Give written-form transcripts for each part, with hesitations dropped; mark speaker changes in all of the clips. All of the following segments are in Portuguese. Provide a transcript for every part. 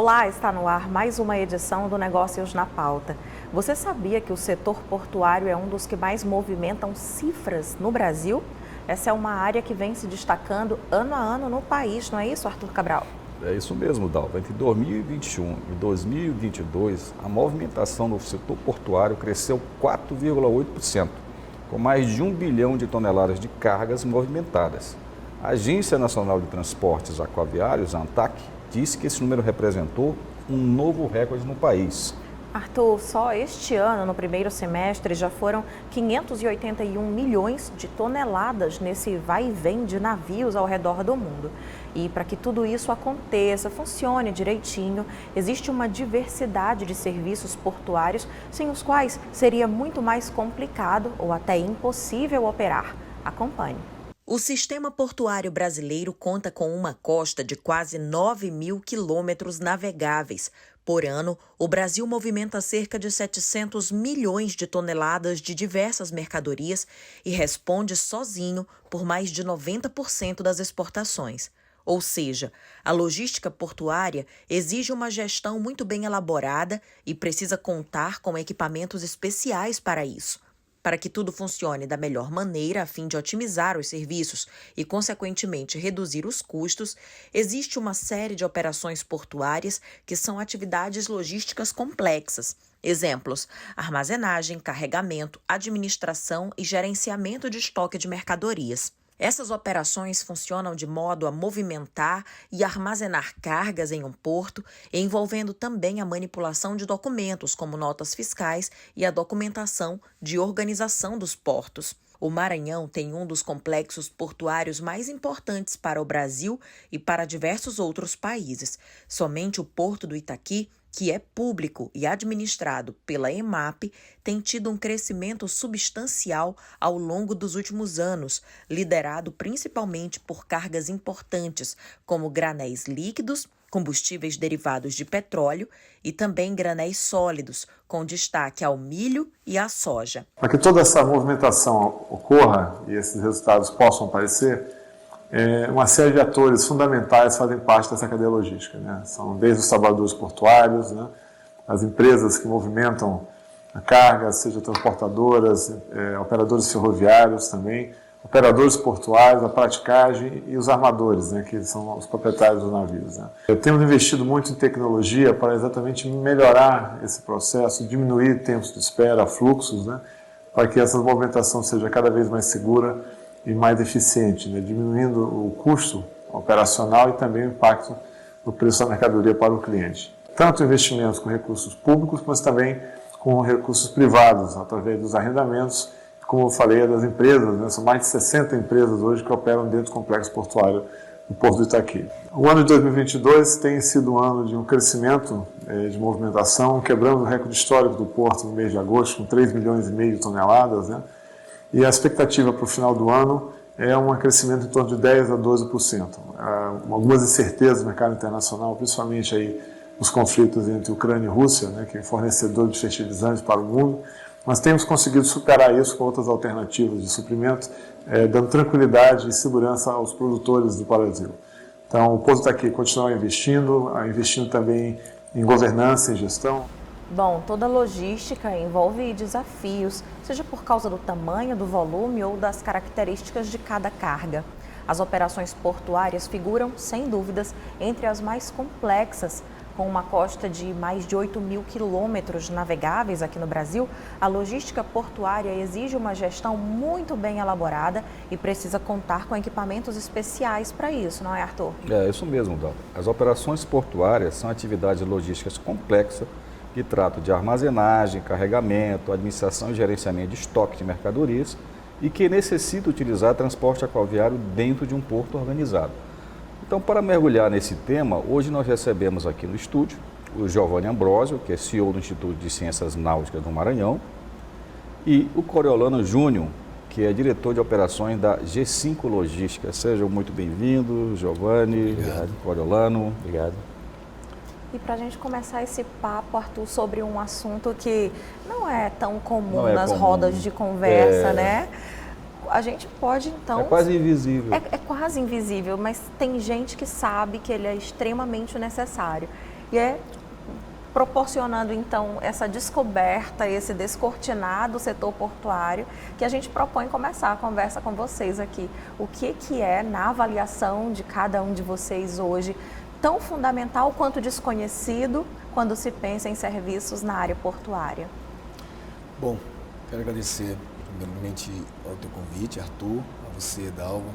Speaker 1: Olá, está no ar mais uma edição do Negócios na Pauta. Você sabia que o setor portuário é um dos que mais movimentam cifras no Brasil? Essa é uma área que vem se destacando ano a ano no país, não é isso, Arthur Cabral?
Speaker 2: É isso mesmo, Dalva. Entre 2021 e 2022, a movimentação no setor portuário cresceu 4,8%, com mais de 1 bilhão de toneladas de cargas movimentadas. A Agência Nacional de Transportes Aquaviários, a ANTAQ, disse que esse número representou um novo recorde no país.
Speaker 1: Arthur, só este ano, no primeiro semestre, já foram 581 milhões de toneladas nesse vai e vem de navios ao redor do mundo. E para que tudo isso aconteça, funcione direitinho, existe uma diversidade de serviços portuários sem os quais seria muito mais complicado ou até impossível operar. Acompanhe.
Speaker 3: O sistema portuário brasileiro conta com uma costa de quase 9 mil quilômetros navegáveis. Por ano, o Brasil movimenta cerca de 700 milhões de toneladas de diversas mercadorias e responde sozinho por mais de 90% das exportações. Ou seja, a logística portuária exige uma gestão muito bem elaborada e precisa contar com equipamentos especiais para isso. Para que tudo funcione da melhor maneira, a fim de otimizar os serviços e, consequentemente, reduzir os custos, existe uma série de operações portuárias que são atividades logísticas complexas. Exemplos: armazenagem, carregamento, administração e gerenciamento de estoque de mercadorias. Essas operações funcionam de modo a movimentar e armazenar cargas em um porto, envolvendo também a manipulação de documentos, como notas fiscais e a documentação de organização dos portos. O Maranhão tem um dos complexos portuários mais importantes para o Brasil e para diversos outros países. Somente o Porto do Itaqui, que é público e administrado pela EMAP, tem tido um crescimento substancial ao longo dos últimos anos, liderado principalmente por cargas importantes, como granéis líquidos, combustíveis derivados de petróleo e também granéis sólidos, com destaque ao milho e à soja.
Speaker 4: Para que toda essa movimentação ocorra e esses resultados possam aparecer, uma série de atores fundamentais fazem parte dessa cadeia logística, né? São desde os trabalhadores portuários, né? As empresas que movimentam a carga, seja transportadoras, operadores ferroviários também, operadores portuários, a praticagem e os armadores, né? Que são os proprietários dos navios, né? Temos investido muito em tecnologia para exatamente melhorar esse processo, diminuir tempos de espera, fluxos, né? Para que essa movimentação seja cada vez mais segura e mais eficiente, né? Diminuindo o custo operacional e também o impacto no preço da mercadoria para o cliente. Tanto investimentos com recursos públicos, mas também com recursos privados, através dos arrendamentos, como eu falei, das empresas, né? São mais de 60 empresas hoje que operam dentro do complexo portuário do Porto do Itaqui. O ano de 2022 tem sido um ano de um crescimento de movimentação, quebrando o recorde histórico do Porto no mês de agosto, com 3,5 milhões de toneladas, né? E a expectativa para o final do ano é um crescimento em torno de 10% a 12%. Algumas incertezas no mercado internacional, principalmente aí os conflitos entre Ucrânia e Rússia, né, que é fornecedor de fertilizantes para o mundo, mas temos conseguido superar isso com outras alternativas de suprimento, dando tranquilidade e segurança aos produtores do Brasil. Então, o Porto está aqui, continua investindo também em governança e gestão.
Speaker 1: Bom, toda logística envolve desafios, seja por causa do tamanho, do volume ou das características de cada carga. As operações portuárias figuram, sem dúvidas, entre as mais complexas. Com uma costa de mais de 8 mil quilômetros navegáveis aqui no Brasil, a logística portuária exige uma gestão muito bem elaborada e precisa contar com equipamentos especiais para isso, não é, Arthur?
Speaker 2: É isso mesmo, Dalva. As operações portuárias são atividades logísticas complexas que tratam de armazenagem, carregamento, administração e gerenciamento de estoque de mercadorias e que necessita utilizar transporte aquaviário dentro de um porto organizado. Então, para mergulhar nesse tema, hoje nós recebemos aqui no estúdio o Giovanni Ambrosio, que é CEO do Instituto de Ciências Náuticas do Maranhão, e o Coriolano Júnior, que é diretor de operações da G5 Logística. Sejam muito bem-vindos, Giovanni, Coriolano.
Speaker 5: Obrigado.
Speaker 1: E para a gente começar esse papo, Arthur, sobre um assunto que não é tão comum nas rodas de conversa, né? A gente pode, então...
Speaker 2: É quase invisível.
Speaker 1: É quase invisível, mas tem gente que sabe que ele é extremamente necessário. E é proporcionando, então, essa descoberta, esse descortinar do setor portuário, que a gente propõe começar a conversa com vocês aqui. O que é, na avaliação de cada um de vocês hoje, tão fundamental quanto desconhecido quando se pensa em serviços na área portuária?
Speaker 5: Bom, quero agradecer primeiramente ao teu convite, Arthur, a você, Dalva,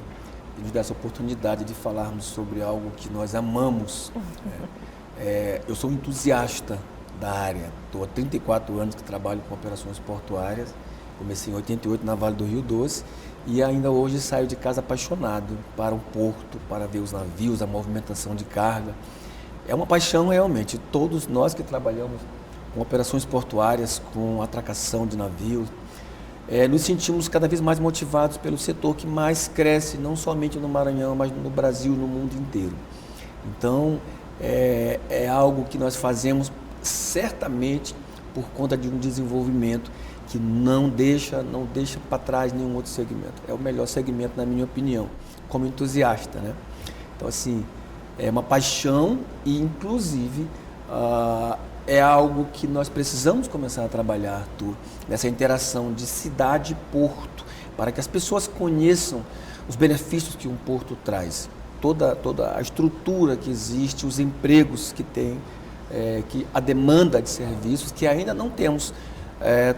Speaker 5: e nos dar essa oportunidade de falarmos sobre algo que nós amamos. Eu sou um entusiasta da área, estou há 34 anos que trabalho com operações portuárias, comecei em 88 na Vale do Rio Doce e ainda hoje saio de casa apaixonado para o porto, para ver os navios, a movimentação de carga. É uma paixão realmente, todos nós que trabalhamos com operações portuárias, com atracação de navios, nos sentimos cada vez mais motivados pelo setor que mais cresce, não somente no Maranhão, mas no Brasil, no mundo inteiro. Então, é algo que nós fazemos certamente por conta de um desenvolvimento que não deixa para trás nenhum outro segmento. É o melhor segmento, na minha opinião, como entusiasta, né? Então, assim, é uma paixão e, inclusive, é algo que nós precisamos começar a trabalhar, Arthur, nessa interação de cidade e porto, para que as pessoas conheçam os benefícios que um porto traz. Toda a estrutura que existe, os empregos que tem, que a demanda de serviços que ainda não temos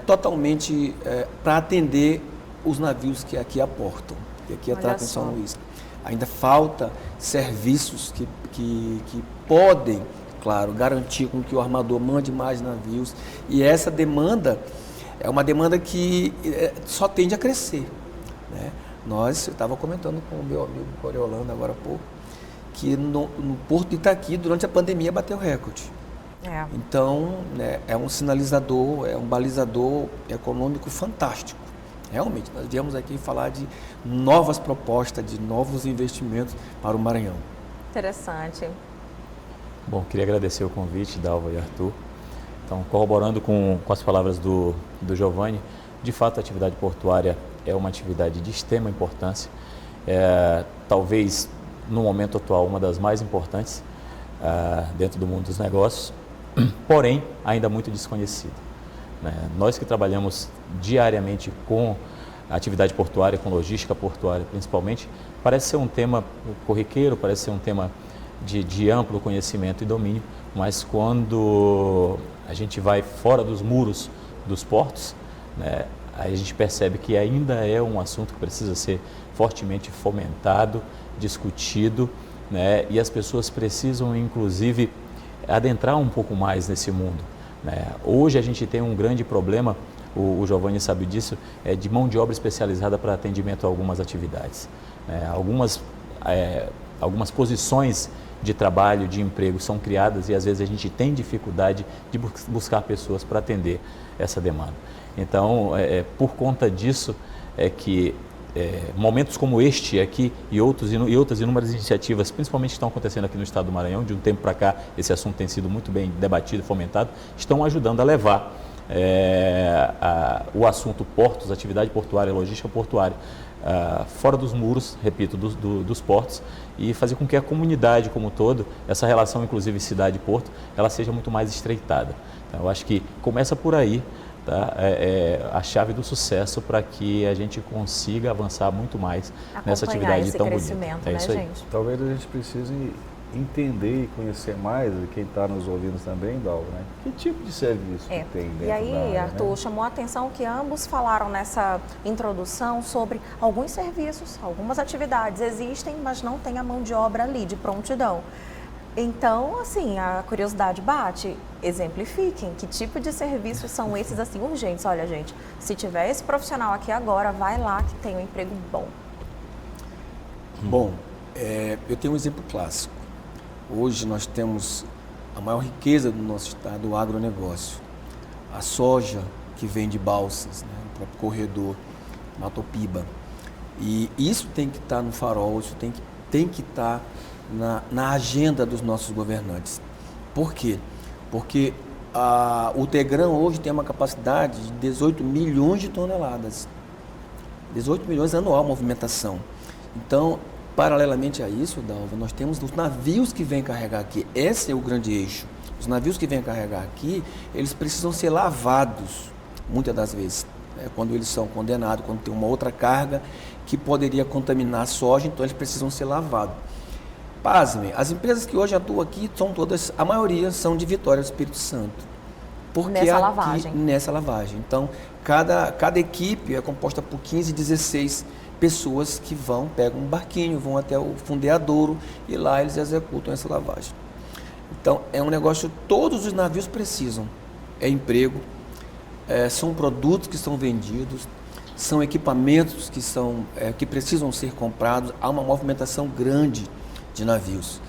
Speaker 5: totalmente para atender os navios que aqui aportam, que aqui atracam em São Luís. Ainda falta serviços que podem, claro, garantir com que o armador mande mais navios, e essa demanda é uma demanda que só tende a crescer, né? Eu estava comentando com o meu amigo Coriolano agora há pouco, que no Porto de Itaqui, durante a pandemia, bateu recorde. Então, né, é um sinalizador, é um balizador econômico fantástico. Realmente, nós viemos aqui falar de novas propostas, de novos investimentos para o Maranhão.
Speaker 1: Interessante.
Speaker 6: Bom, queria agradecer o convite, Dalva e Arthur. Então, corroborando com as palavras do Giovanni, de fato a atividade portuária é uma atividade de extrema importância, talvez no momento atual uma das mais importantes dentro do mundo dos negócios, porém ainda muito desconhecida, né? Nós que trabalhamos diariamente com a atividade portuária, com logística portuária principalmente, parece ser um tema corriqueiro, parece ser um tema de amplo conhecimento e domínio, mas quando a gente vai fora dos muros dos portos, né, aí a gente percebe que ainda é um assunto que precisa ser fortemente fomentado, discutido, né, e as pessoas precisam, inclusive, adentrar um pouco mais nesse mundo, né? Hoje a gente tem um grande problema, o Giovanni sabe disso, de mão de obra especializada para atendimento a algumas atividades, né? Algumas posições de trabalho, de emprego são criadas e às vezes a gente tem dificuldade de buscar pessoas para atender essa demanda. Então, por conta disso, que momentos como este aqui e outras inúmeras iniciativas, principalmente que estão acontecendo aqui no estado do Maranhão, de um tempo para cá, esse assunto tem sido muito bem debatido e fomentado, estão ajudando a levar o assunto portos, atividade portuária, logística portuária, fora dos muros, repito, dos portos, e fazer com que a comunidade como um todo, essa relação inclusive cidade-porto, ela seja muito mais estreitada. Então, eu acho que começa por aí, tá? A chave do sucesso para que a gente consiga avançar muito mais nessa atividade tão bonita.
Speaker 1: É isso aí.
Speaker 2: Gente? Talvez a gente precise entender e conhecer mais, quem está nos ouvindo também, Dalva, né? Que tipo de serviço que tem dentro
Speaker 1: E aí,
Speaker 2: da área,
Speaker 1: Arthur,
Speaker 2: né?
Speaker 1: chamou a atenção que ambos falaram nessa introdução sobre alguns serviços, algumas atividades existem, mas não tem a mão de obra ali, de prontidão. Então, assim, a curiosidade bate, exemplifiquem, que tipo de serviços são esses, assim, urgentes? Olha, gente, se tiver esse profissional aqui agora, vai lá que tem um emprego bom.
Speaker 5: Bom, eu tenho um exemplo clássico. Hoje nós temos a maior riqueza do nosso estado, o agronegócio. A soja que vem de balsas, né, o próprio corredor, Matopiba. E isso tem que estar no farol, isso tem que estar na agenda dos nossos governantes. Por quê? Porque o Tegrão hoje tem uma capacidade de 18 milhões de toneladas. 18 milhões anual movimentação. Então, paralelamente a isso, Dalva, nós temos os navios que vêm carregar aqui. Esse é o grande eixo. Os navios que vêm carregar aqui, eles precisam ser lavados, muitas das vezes. Quando eles são condenados, quando tem uma outra carga que poderia contaminar a soja, então eles precisam ser lavados. Pasmem, as empresas que hoje atuam aqui são todas, a maioria são de Vitória do Espírito Santo. Porque
Speaker 1: nessa
Speaker 5: aqui,
Speaker 1: lavagem.
Speaker 5: Nessa lavagem. Então, cada equipe é composta por 15, 16 pessoas que pegam um barquinho, vão até o fundeadouro e lá eles executam essa lavagem. Então, é um negócio, todos os navios precisam. É emprego, são produtos que são vendidos, são equipamentos que precisam ser comprados. Há uma movimentação grande de navios.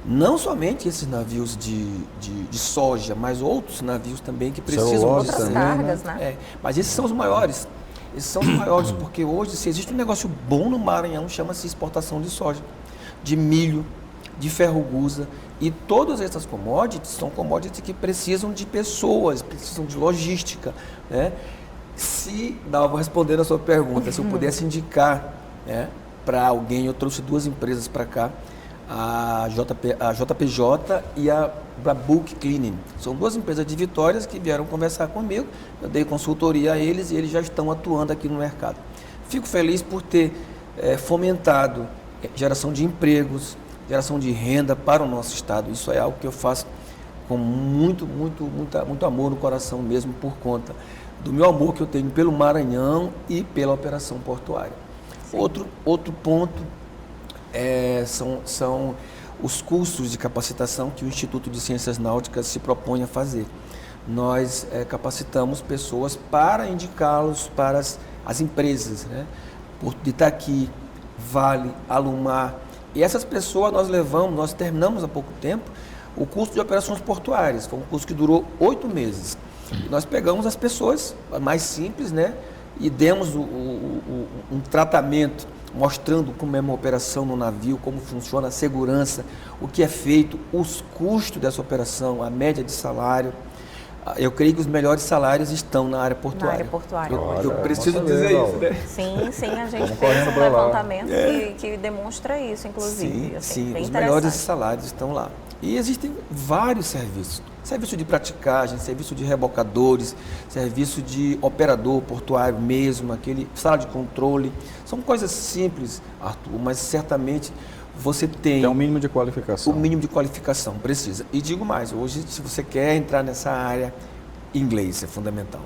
Speaker 5: Não somente esses navios de soja, mas outros navios também que precisam...
Speaker 1: Outras cargas, né?
Speaker 5: Mas esses são os maiores. Esses são os maiores, porque hoje, se existe um negócio bom no Maranhão, chama-se exportação de soja, de milho, de ferro-gusa. E todas essas commodities são commodities que precisam de pessoas, precisam de logística, né? Vou responder a sua pergunta, se eu pudesse indicar, né, para alguém, eu trouxe 2 empresas para cá, a JPJ e a Bulk Cleaning. São 2 empresas de Vitória que vieram conversar comigo, eu dei consultoria a eles e eles já estão atuando aqui no mercado. Fico feliz por ter fomentado geração de empregos, geração de renda para o nosso estado. Isso é algo que eu faço com muito amor no coração mesmo, por conta do meu amor que eu tenho pelo Maranhão e pela operação portuária. Outro ponto são os cursos de capacitação que o Instituto de Ciências Náuticas se propõe a fazer. Nós capacitamos pessoas para indicá-los para as empresas, né? Porto de Itaqui, Vale, Alumar. E essas pessoas nós terminamos há pouco tempo o curso de operações portuárias. Foi um curso que durou 8 meses. E nós pegamos as pessoas mais simples, né, e demos um tratamento mostrando como é uma operação no navio, como funciona a segurança, o que é feito, os custos dessa operação, a média de salário. Eu creio que os melhores salários estão na área portuária.
Speaker 1: Na área portuária.
Speaker 5: Eu preciso dizer isso, né?
Speaker 1: Sim, a gente fez um levantamento que demonstra isso, inclusive.
Speaker 5: Sim, os melhores salários estão lá. E existem vários serviços. Serviço de praticagem, serviço de rebocadores, serviço de operador portuário mesmo, aquele sala de controle. São coisas simples, Arthur, mas certamente você tem...
Speaker 2: Tem um mínimo de qualificação.
Speaker 5: O mínimo de qualificação, precisa. E digo mais, hoje, se você quer entrar nessa área, inglês é fundamental.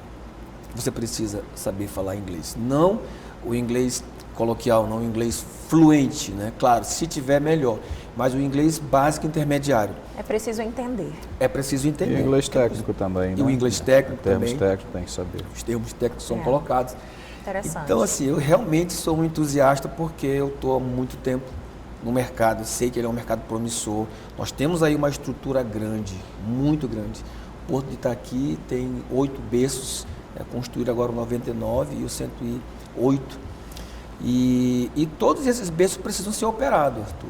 Speaker 5: Você precisa saber falar inglês. Não o inglês coloquial, não o inglês fluente, né? Claro, se tiver, melhor. Mas o inglês básico intermediário.
Speaker 1: É preciso entender.
Speaker 5: É preciso entender.
Speaker 2: E o inglês técnico também, né?
Speaker 5: E o inglês técnico também.
Speaker 2: Termos técnicos tem que saber.
Speaker 5: Os termos técnicos são colocados.
Speaker 1: Interessante.
Speaker 5: Então, assim, eu realmente sou um entusiasta porque eu estou há muito tempo no mercado. Eu sei que ele é um mercado promissor. Nós temos aí uma estrutura grande, muito grande. O Porto de Itaqui tem 8 berços, construído agora o 99 e o 108. E todos esses berços precisam ser operados, Arthur.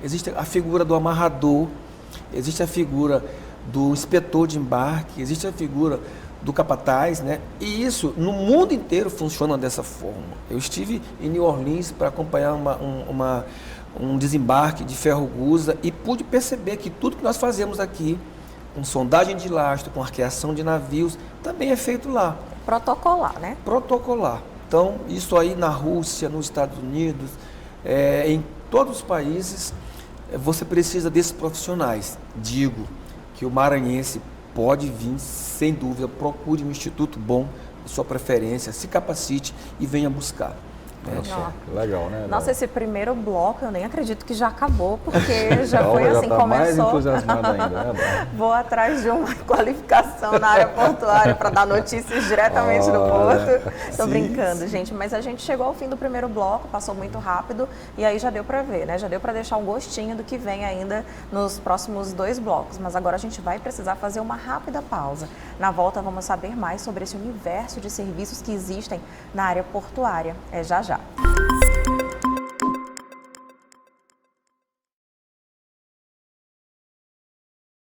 Speaker 5: Existe a figura do amarrador, existe a figura do inspetor de embarque, existe a figura do capataz, né? E isso no mundo inteiro funciona dessa forma. Eu estive em New Orleans para acompanhar um desembarque de ferro-gusa e pude perceber que tudo que nós fazemos aqui, com sondagem de lastro, com arqueação de navios, também é feito lá.
Speaker 1: Protocolar, né?
Speaker 5: Protocolar. Então, isso aí na Rússia, nos Estados Unidos, em todos os países, você precisa desses profissionais. Digo que o maranhense pode vir, sem dúvida, procure um instituto bom, de sua preferência, se capacite e venha buscar.
Speaker 2: Legal, né?
Speaker 1: Nossa, esse primeiro bloco eu nem acredito que já acabou, porque já foi assim,
Speaker 2: tá
Speaker 1: começou.
Speaker 2: Mais entusiasmado ainda, né?
Speaker 1: Vou atrás de uma qualificação na área portuária para dar notícias diretamente do porto. Estou brincando, gente, mas a gente chegou ao fim do primeiro bloco, passou muito rápido e aí já deu para ver, né? Já deu para deixar um gostinho do que vem ainda nos próximos 2 blocos, mas agora a gente vai precisar fazer uma rápida pausa. Na volta vamos saber mais sobre esse universo de serviços que existem na área portuária. É já já.